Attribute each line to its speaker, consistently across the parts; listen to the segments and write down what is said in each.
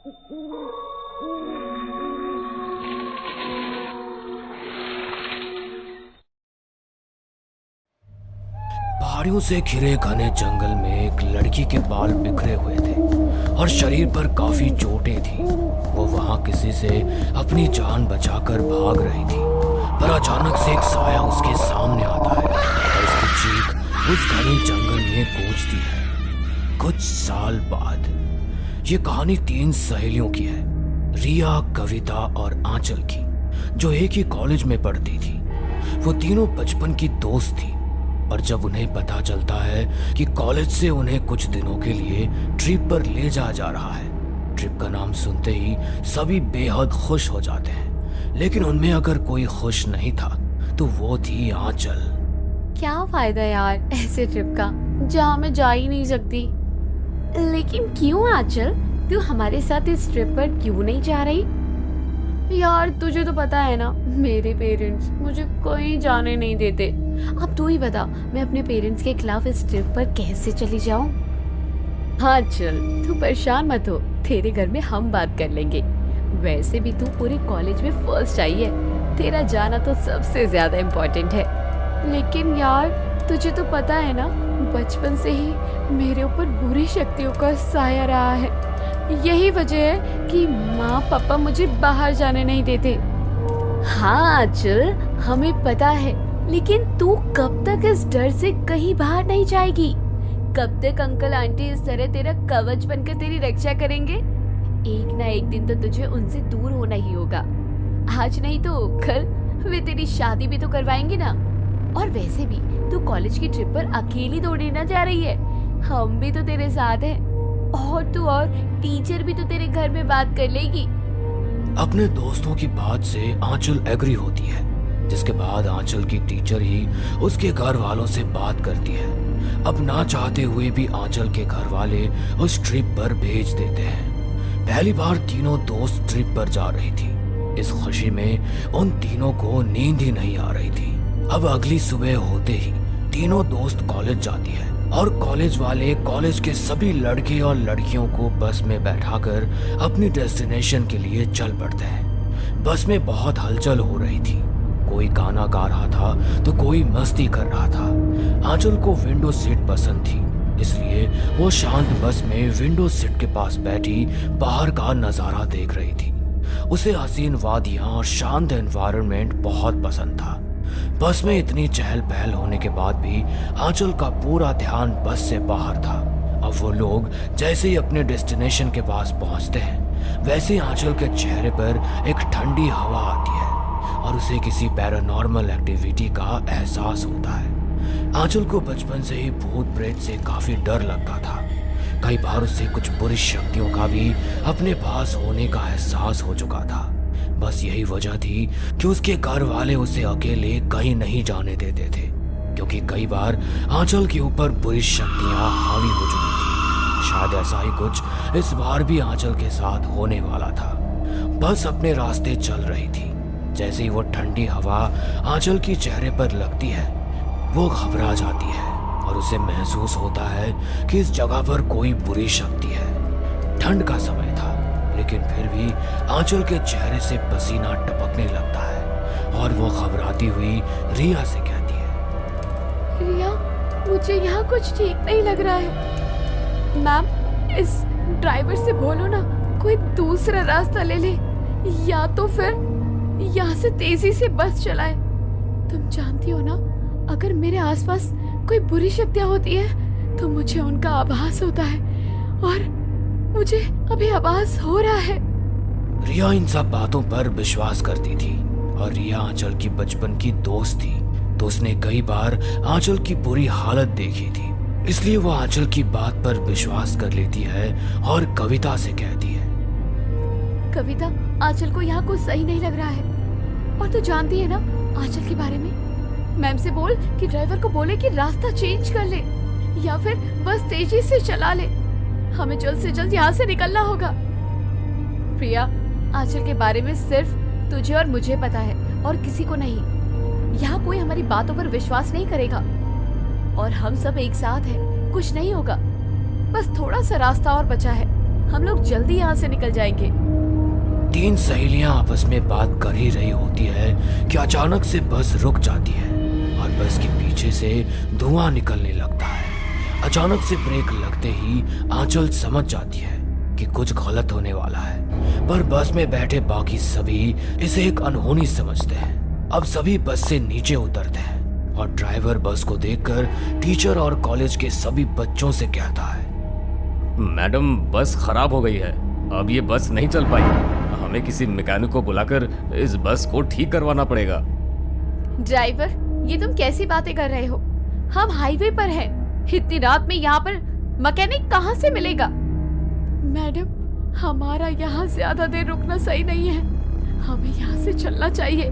Speaker 1: पहाड़ियों से घिरे घने जंगल में एक लड़की के बाल बिखरे हुए थे और शरीर पर काफी चोटें थी। वो वहां किसी से अपनी जान बचाकर भाग रही थी, पर अचानक से एक साया उसके सामने आता है और उसकी चीख उस घने जंगल में गूंजती है। कुछ साल बाद ये कहानी 3 सहेलियों की है, रिया, कविता और आंचल की, जो एक ही कॉलेज में पढ़ती थी। वो तीनों बचपन की दोस्त थी और जब उन्हें पता चलता है कि कॉलेज से उन्हें कुछ दिनों के लिए ट्रिप पर ले जा रहा है, ट्रिप का नाम सुनते ही सभी बेहद खुश हो जाते हैं। लेकिन उनमें अगर कोई खुश नहीं था तो वो थी आंचल।
Speaker 2: क्या फायदा यार ऐसे ट्रिप का जहाँ मैं जा ही नहीं सकती। लेकिन क्यों आंचल, तू हमारे साथ इस ट्रिप पर क्यों नहीं जा रही? यार तुझे तो पता है ना, मेरे पेरेंट्स मुझे कहीं जाने नहीं देते। अब तू ही बता, मैं अपने पेरेंट्स के खिलाफ इस ट्रिप पर कैसे चली जाऊं? हाँ चल, तू परेशान मत हो, तेरे घर में हम बात कर लेंगे। वैसे भी तू पूरे कॉलेज में फर्स्ट आई है, तेरा जाना तो सबसे ज्यादा इम्पोर्टेंट है। लेकिन यार तुझे तो पता है ना, बचपन से ही मेरे ऊपर बुरी शक्तियों का साया रहा है। यही वजह है कि माँ पापा मुझे बाहर जाने नहीं देते। हाँ चल, हमें पता है, लेकिन तू कब तक इस डर से कहीं बाहर नहीं जाएगी? कब तक अंकल आंटी इस तरह तेरा कवच बनकर तेरी रक्षा करेंगे? एक ना एक दिन तो तुझे उनसे दूर होना ही होगा। आज नहीं तो कल वे तेरी शादी भी तो करवाएंगे ना। और वैसे भी तू कॉलेज की ट्रिप पर अकेली दौड़ने ना जा रही है, हम भी तो तेरे साथ हैं। और टीचर भी तो तेरे घर में बात कर लेगी।
Speaker 1: अपने दोस्तों की बात से आंचल एग्री होती है, जिसके बाद आंचल की टीचर ही उसके घर वालों से बात करती है। अब ना चाहते हुए भी आंचल के घर वाले उस ट्रिप पर भेज देते हैं। पहली बार तीनों दोस्त ट्रिप पर जा रही थी। इस खुशी में उन तीनों को नींद ही नहीं आ रही थी। अब अगली सुबह होते ही तीनों दोस्त कॉलेज जाती है और कॉलेज वाले कॉलेज के सभी लड़के और लड़कियों को बस में बैठाकर अपनी डेस्टिनेशन के लिए चल पड़ते हैं। बस में बहुत हलचल हो रही थी, कोई गाना गा रहा था तो कोई मस्ती कर रहा था। आंचल को विंडो सीट पसंद थी, इसलिए वो शांत बस में विंडो सीट के पास बैठी बाहर का नजारा देख रही थी। उसे हसीन वादियां और शांत एनवायरनमेंट बहुत पसंद था। बस में इतनी चहल पहल होने के बाद भी आंचल का पूरा ध्यान बस से बाहर था। अब वो लोग जैसे ही अपने डेस्टिनेशन के पास पहुंचते हैं, वैसे आंचल के चेहरे पर एक ठंडी हवा आती है और उसे किसी पैरानॉर्मल एक्टिविटी का एहसास होता है। आंचल को बचपन से ही भूत प्रेत से काफी डर लगता था। कई बार उसे कुछ बुरी शक्तियों का भी अपने पास होने का एहसास हो चुका था। बस यही वजह थी कि उसके घर वाले उसे अकेले कहीं नहीं जाने देते थे, क्योंकि कई बार आंचल के ऊपर बुरी शक्तियां हावी हो चुकी थी। शायद ऐसा ही कुछ इस बार भी आंचल के साथ होने वाला था। बस अपने रास्ते चल रही थी। जैसे ही वो ठंडी हवा आंचल की चेहरे पर लगती है, वो घबरा जाती है और उसे महसूस होता है कि इस जगह पर कोई बुरी शक्ति है। ठंड का समय था, लेकिन फिर भी आंचल के चेहरे से पसीना टपकने लगता है और वो घबराती हुई रिया से कहती है,
Speaker 2: रिया, मुझे यहाँ कुछ ठीक नहीं लग रहा है। मैम, इस ड्राइवर से बोलो ना कोई दूसरा रास्ता ले ले, या तो फिर यहाँ से तेजी से बस चलाए। तुम जानती हो ना, अगर मेरे आसपास कोई बुरी शक्तियाँ होती है तो मुझे उनका आभास होता है, और मुझे अभी आभास हो रहा है।
Speaker 1: रिया इन सब बातों पर विश्वास करती थी और रिया आंचल की बचपन की दोस्त थी, तो उसने कई बार आंचल की बुरी हालत देखी थी। इसलिए वो आंचल की बात पर विश्वास कर लेती है और कविता से कहती है,
Speaker 2: कविता, आंचल को यहाँ कुछ सही नहीं लग रहा है। और तू जानती है ना आंचल के बारे में, मैम से बोल कि ड्राइवर को बोले कि रास्ता चेंज कर ले या फिर बस तेजी से चला ले। हमें जल्द से जल्द यहाँ से निकलना होगा। प्रिया, आंचल के बारे में सिर्फ तुझे और मुझे पता है और किसी को नहीं। यहाँ कोई हमारी बातों पर विश्वास नहीं करेगा और हम सब एक साथ हैं, कुछ नहीं होगा। बस थोड़ा सा रास्ता और बचा है, हम लोग जल्दी यहाँ से निकल जाएंगे।
Speaker 1: तीन सहेलियां आपस में बात कर ही रही होती है कि अचानक से बस रुक जाती है और बस के पीछे से धुआं निकलने लगता है। अचानक से ब्रेक लगते ही आंचल समझ जाती है कि कुछ गलत होने वाला है, पर बस में बैठे बाकी सभी इसे एक अनहोनी समझते हैं। अब सभी बस से नीचे उतरते हैं और ड्राइवर बस को देखकर टीचर और कॉलेज के सभी बच्चों से कहता है,
Speaker 3: मैडम बस खराब हो गई है, अब ये बस नहीं चल पाएगी। हमें किसी मैकेनिक को बुलाकर इस बस को ठीक करवाना पड़ेगा।
Speaker 2: ड्राइवर, ये तुम कैसी बातें कर रहे हो? हम हाईवे पर हैं। इतनी रात में यहाँ पर मैकेनिक कहाँ से मिलेगा? मैडम, हमारा यहाँ ज्यादा देर रुकना सही नहीं है, हमें यहाँ से चलना चाहिए।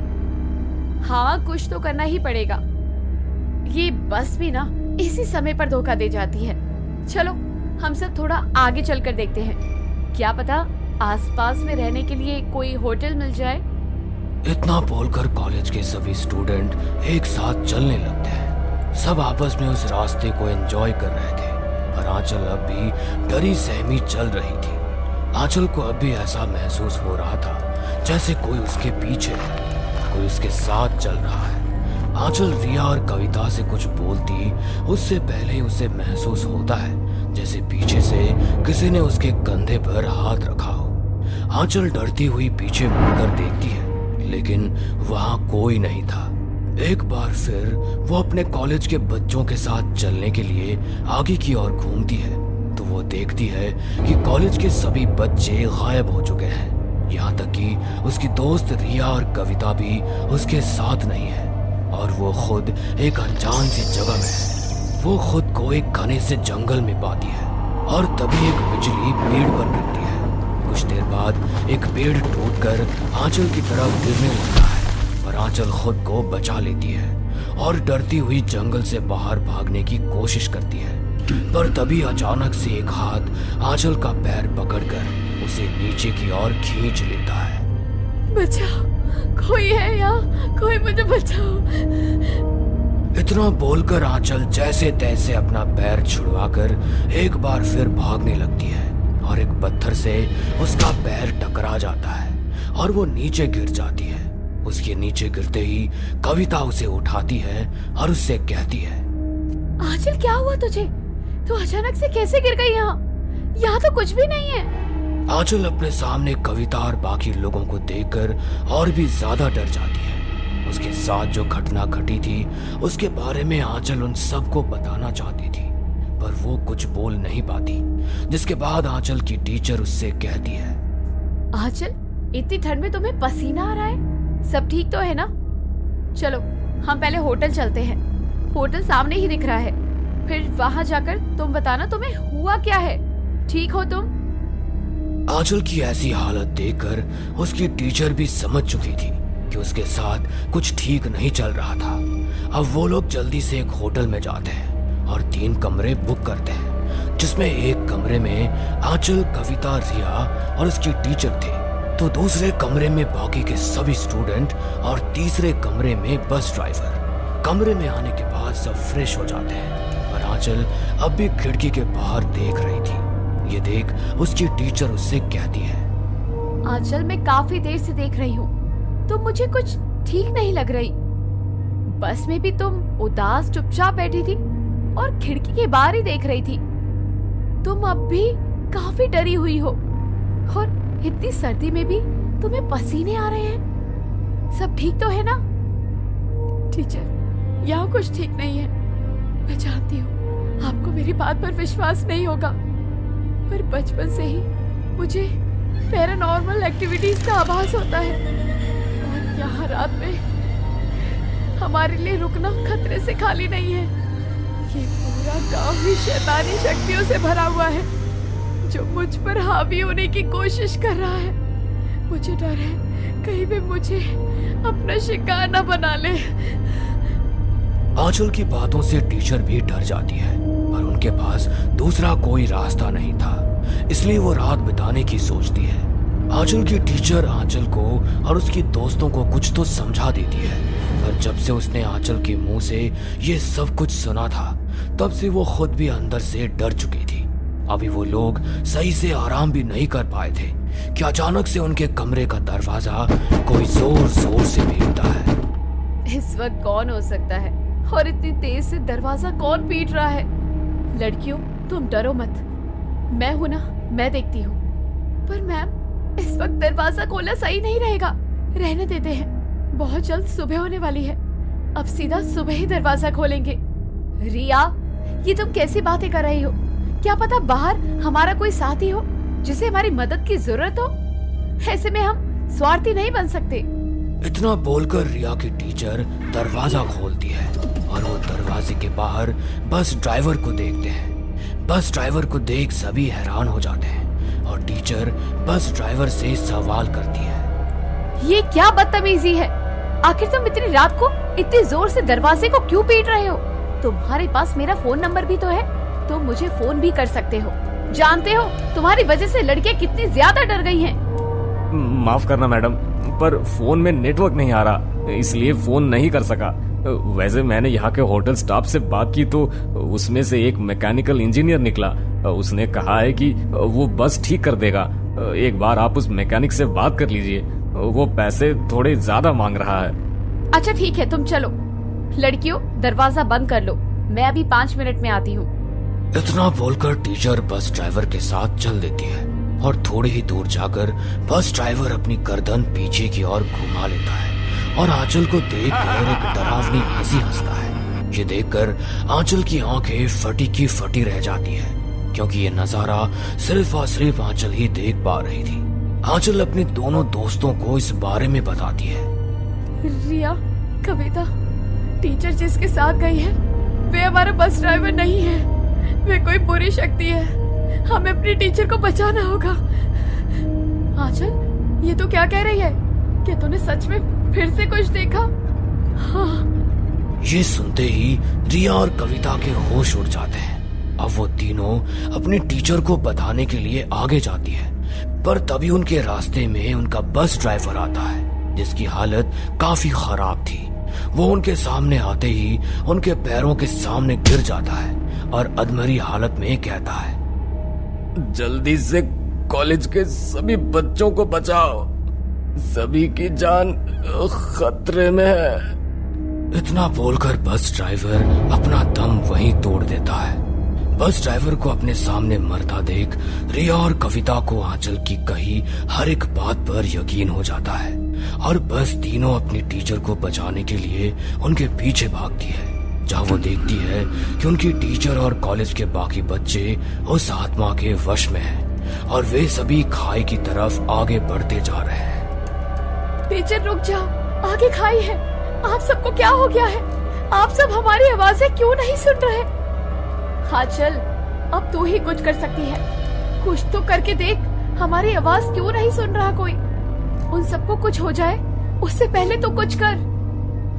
Speaker 2: हाँ, कुछ तो करना ही पड़ेगा। ये बस भी ना इसी समय पर धोखा दे जाती है। चलो हम सब थोड़ा आगे चलकर देखते हैं, क्या पता आसपास में रहने के लिए कोई होटल मिल जाए।
Speaker 1: इतना बोलकर कॉलेज के सभी स्टूडेंट एक साथ चलने लगते हैं। सब आपस में उस रास्ते को एंजॉय कर रहे थे, पर आंचल अब भी डरी सहमी चल रही थी। आंचल को अब भी ऐसा महसूस हो रहा था जैसे कोई उसके पीछे है, कोई उसके साथ चल रहा है। आंचल रिया और कविता से कुछ बोलती उससे पहले ही उसे महसूस होता है जैसे पीछे से किसी ने उसके कंधे पर हाथ रखा हो। आंचल डरती हुई पीछे मुड़कर देखती है, लेकिन वहां कोई नहीं था। एक बार फिर वो अपने कॉलेज के बच्चों के साथ चलने के लिए आगे की ओर घूमती है तो वो देखती है कि कॉलेज के सभी बच्चे गायब हो चुके हैं। यहाँ तक कि उसकी दोस्त रिया और कविता भी उसके साथ नहीं है और वो खुद एक अनजान सी जगह में है। वो खुद को एक घने से जंगल में पाती है और तभी एक बिजली पेड़ पर गिरती है। कुछ देर बाद एक पेड़ टूटकर आंचल की तरफ गिरने लगता है, पर आंचल खुद को बचा लेती है और डरती हुई जंगल से बाहर भागने की कोशिश करती है। पर तभी अचानक से एक हाथ आंचल का पैर पकड़कर उसे नीचे की ओर खींच लेता है।
Speaker 2: बचाओ, कोई है यहाँ, कोई मुझे बचाओ।
Speaker 1: इतना बोलकर आंचल जैसे तैसे अपना पैर छुड़वाकर एक बार फिर भागने लगती है और एक पत्थर से उसका पैर टकरा जाता है और वो नीचे गिर जाती है। उसके नीचे गिरते ही कविता उसे उठाती है और उससे कहती है,
Speaker 2: आंचल क्या हुआ तुझे? तू अचानक से कैसे गिर गई यहाँ? यहाँ तो कुछ भी नहीं है।
Speaker 1: आंचल अपने सामने कविता और बाकी लोगों को देखकर और भी ज्यादा डर जाती है। उसके साथ जो घटना घटी थी उसके बारे में आंचल उन सबको बताना चाहती थी, पर वो कुछ बोल नहीं पाती। जिसके बाद आंचल की टीचर उससे कहती है,
Speaker 2: आंचल, इतनी ठंड में तुम्हें पसीना आ रहा है? सब ठीक तो है ना? चलो हम पहले होटल चलते हैं, होटल सामने ही दिख रहा है। फिर वहां जाकर तुम बताना तुम्हें हुआ क्या है। ठीक हो तुम?
Speaker 1: आंचल की ऐसी हालत देखकर उसकी टीचर भी समझ चुकी थी कि उसके साथ कुछ ठीक नहीं चल रहा था। अब वो लोग जल्दी से एक होटल में जाते हैं और 3 कमरे बुक करते हैं, जिसमें एक कमरे में आंचल, कविता, रिया और उसकी टीचर थे, तो दूसरे कमरे में बाकी के सभी स्टूडेंट और तीसरे कमरे में बस ड्राइवर। कमरे में आने के बाद सब फ्रेश हो जाते हैं, पर आंचल अब भी खिड़की के बाहर देख रही थी। ये देख उसकी टीचर उससे कहती है,
Speaker 2: आंचल, मैं काफी देर से देख रही हूँ, तुम मुझे कुछ ठीक नहीं लग रही। बस में भी तुम उदास चुपचाप बैठी थी और खिड़की के बाहर ही देख रही थी। तुम अब भी काफी डरी हुई हो और इतनी सर्दी में भी तुम्हें पसीने आ रहे हैं। सब ठीक तो है ना? टीचर, यहाँ कुछ ठीक नहीं है। मैं जानती हूँ आपको मेरी बात पर विश्वास नहीं होगा, पर बचपन से ही मुझे पैरानॉर्मल एक्टिविटीज का आभास होता है और यहाँ रात में हमारे लिए रुकना खतरे से खाली नहीं है। ये पूरा गांव ही शैतानी शक्तियों से भरा हुआ है जो मुझ पर हावी होने की कोशिश कर रहा है। मुझे डर है कहीं भी मुझे अपना शिकार न बना ले।
Speaker 1: आंचल की बातों से टीचर भी डर जाती है, पर उनके पास दूसरा कोई रास्ता नहीं था, इसलिए वो रात बिताने की सोचती है। आंचल की टीचर आंचल को और उसकी दोस्तों को कुछ तो समझा देती है, पर जब से उसने आंचल के मुंह से ये सब कुछ सुना था, तब से वो खुद भी अंदर से डर चुकी थी। अभी वो लोग सही से आराम भी नहीं कर पाए थे कि अचानक से उनके कमरे का दरवाजा कोई जोर जोर से पीटता है।
Speaker 2: इस वक्त कौन हो सकता है और इतनी तेज से दरवाजा कौन पीट रहा है? लड़कियों, तुम डरो मत, मैं हूं ना, मैं देखती हूँ। पर मैम, इस वक्त दरवाजा खोलना सही नहीं रहेगा, रहने देते हैं। बहुत जल्द सुबह होने वाली है, अब सीधा सुबह ही दरवाजा खोलेंगे। रिया, ये तुम कैसी बातें कर रही हो? क्या पता बाहर हमारा कोई साथी हो जिसे हमारी मदद की जरूरत हो। ऐसे में हम स्वार्थी नहीं बन सकते।
Speaker 1: इतना बोलकर रिया की टीचर दरवाजा खोलती है और वो दरवाजे के बाहर बस ड्राइवर को देखते हैं। बस ड्राइवर को देख सभी हैरान हो जाते हैं और टीचर बस ड्राइवर से सवाल करती है,
Speaker 2: ये क्या बदतमीजी है? आखिर तुम इतनी रात को इतनी जोर से दरवाजे को क्यों पीट रहे हो? तुम्हारे पास मेरा फोन नंबर भी तो है, तुम मुझे फोन भी कर सकते हो। जानते हो तुम्हारी वजह से लड़कियां कितनी ज्यादा डर गई हैं।
Speaker 3: माफ करना मैडम, पर फोन में नेटवर्क नहीं आ रहा, इसलिए फोन नहीं कर सका। वैसे मैंने यहाँ के होटल स्टाफ से बात की तो उसमें से एक मैकेनिकल इंजीनियर निकला। उसने कहा है कि वो बस ठीक कर देगा। एक बार आप उस मैकेनिक से बात कर लीजिए, वो पैसे थोड़े ज्यादा मांग रहा है।
Speaker 2: अच्छा ठीक है, तुम चलो। लड़कियों, दरवाजा बंद कर लो, मैं अभी 5 मिनट में आती हूँ।
Speaker 1: इतना बोलकर टीचर बस ड्राइवर के साथ चल देती है और थोड़ी ही दूर जाकर बस ड्राइवर अपनी गर्दन पीछे की ओर घुमा लेता है और आंचल को देखकर एक डरावनी हंसी हंसता है। ये देखकर आंचल की आंखें फटी की फटी रह जाती है, क्योंकि ये नजारा सिर्फ और सिर्फ आंचल ही देख पा रही थी। आंचल अपने दोनों दोस्तों को इस बारे में बताती है।
Speaker 2: रिया, कविता, टीचर जिसके साथ गई है वे हमारा बस ड्राइवर नहीं है, वे कोई बुरी शक्ति है। हमें अपनी टीचर को बचाना होगा। आंचल, ये तो क्या कह रही है? क्या तूने सच में फिर से कुछ देखा? हाँ।
Speaker 1: ये सुनते ही रिया और कविता के होश उड़ जाते हैं। अब वो तीनों अपनी टीचर को बताने के लिए आगे जाती है, पर तभी उनके रास्ते में उनका बस ड्राइवर आता है, जिसकी हालत काफी खराब थी। वो उनके सामने आते ही उनके पैरों के सामने गिर जाता है और अधमरी हालत में कहता है,
Speaker 3: जल्दी से कॉलेज के सभी बच्चों को बचाओ, सभी की जान खतरे में है।
Speaker 1: इतना बोलकर बस ड्राइवर अपना दम वहीं तोड़ देता है। बस ड्राइवर को अपने सामने मरता देख रिया और कविता को आंचल की कही हर एक बात पर यकीन हो जाता है और बस तीनों अपनी टीचर को बचाने के लिए उनके पीछे भागती है, जहाँ वो देखती है कि उनकी टीचर और कॉलेज के बाकी बच्चे उस आत्मा के वश में हैं और वे सभी खाई की तरफ आगे बढ़ते जा रहे हैं।
Speaker 2: टीचर रुक जाओ, आगे खाई है। आप सबको क्या हो गया है? आप सब हमारी आवाजें क्यों नहीं सुन रहे? हाँ चल, अब तू ही कुछ कर सकती है, कुछ तो करके देख। हमारी आवाज क्यों नहीं सुन रहा कोई? उन सबको कुछ हो जाए उससे पहले तो कुछ कर।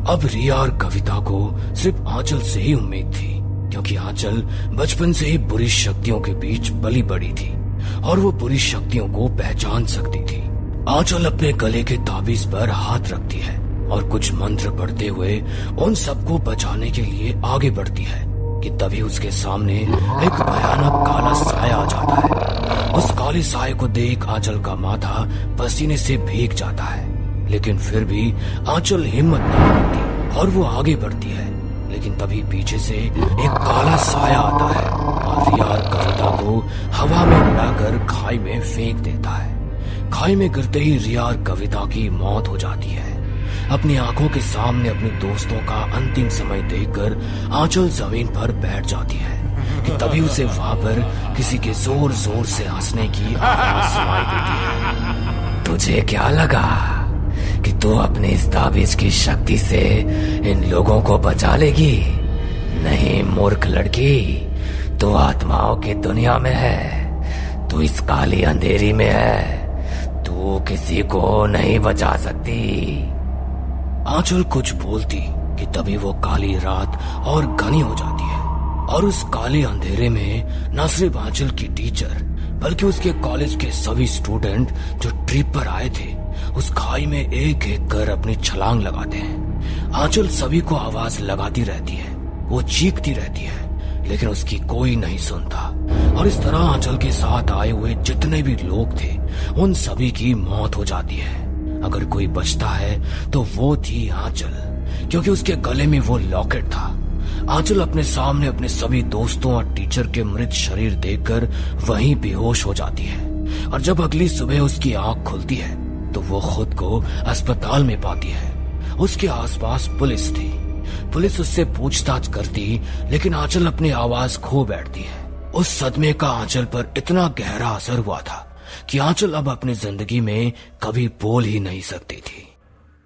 Speaker 1: अब रिया और कविता को सिर्फ आंचल से ही उम्मीद थी, क्योंकि आंचल बचपन से ही बुरी शक्तियों के बीच पली बड़ी थी और वो बुरी शक्तियों को पहचान सकती थी। आंचल अपने गले के ताबीज पर हाथ रखती है और कुछ मंत्र पढ़ते हुए उन सबको बचाने के लिए आगे बढ़ती है कि तभी उसके सामने एक भयानक काला साया आ जाता है। उस काले साये को देख आंचल का माथा पसीने से भीग जाता है, लेकिन फिर भी आंचल हिम्मत नहीं करती और वो आगे बढ़ती है। लेकिन तभी पीछे से एक काला साया आता है और रिया और कविता को हवा में उड़ाकर खाई में फेंक देता है। खाई में गिरते ही रिया और कविता की मौत हो जाती है। अपनी आंखों के सामने अपने दोस्तों का अंतिम समय देखकर आंचल जमीन पर बैठ जाती है कि तभी उसे वहां पर किसी के जोर जोर से हंसने की आवाज सुनाई देती है। तुझे क्या लगा कि तू अपने इस ताबीज की शक्ति से इन लोगों को बचा लेगी? नहीं मूर्ख लड़की, तू आत्माओं की दुनिया में है, तू इस काली अंधेरी में है, तू किसी को नहीं बचा सकती। आंचल कुछ बोलती कि तभी वो काली रात और घनी हो जाती है और उस काले अंधेरे में न सिर्फ आंचल की टीचर बल्कि उसके कॉलेज के सभी स्टूडेंट जो ट्रिप पर आए थे उस खाई में एक एक कर अपनी छलांग लगाते हैं। आंचल सभी को आवाज लगाती रहती है, वो चीखती रहती है, लेकिन उसकी कोई नहीं सुनता और इस तरह आंचल के साथ आए हुए जितने भी लोग थे उन सभी की मौत हो जाती है। अगर कोई बचता है तो वो थी आंचल, क्योंकि उसके गले में वो लॉकेट था। आंचल अपने सामने अपने सभी दोस्तों और टीचर के मृत शरीर देखकर वहीं बेहोश हो जाती है और जब अगली सुबह उसकी आंख खुलती है तो वो खुद को अस्पताल में पाती है। उसके आसपास पुलिस थी। पुलिस उससे पूछताछ करती, लेकिन आंचल अपनी आवाज खो बैठती है। उस सदमे का आंचल पर इतना गहरा असर हुआ था कि आंचल अब अपनी जिंदगी में कभी बोल ही नहीं सकती थी।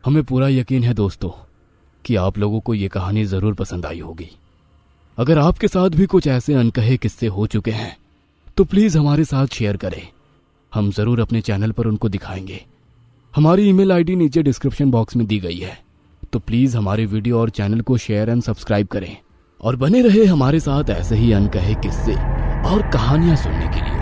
Speaker 4: हमें पूरा यकीन है दोस्तों कि आप लोगों को ये कहानी जरूर पसंद आई होगी। अगर आपके साथ भी कुछ ऐसे अनकहे किस्से हो चुके हैं तो प्लीज हमारे साथ शेयर करें। हम जरूर अपने चैनल पर उनको दिखाएंगे। हमारी ईमेल आईडी नीचे डिस्क्रिप्शन बॉक्स में दी गई है, तो प्लीज हमारे वीडियो और चैनल को शेयर एंड सब्सक्राइब करें और बने रहे हमारे साथ ऐसे ही अनकहे किस्से और कहानियां सुनने के लिए।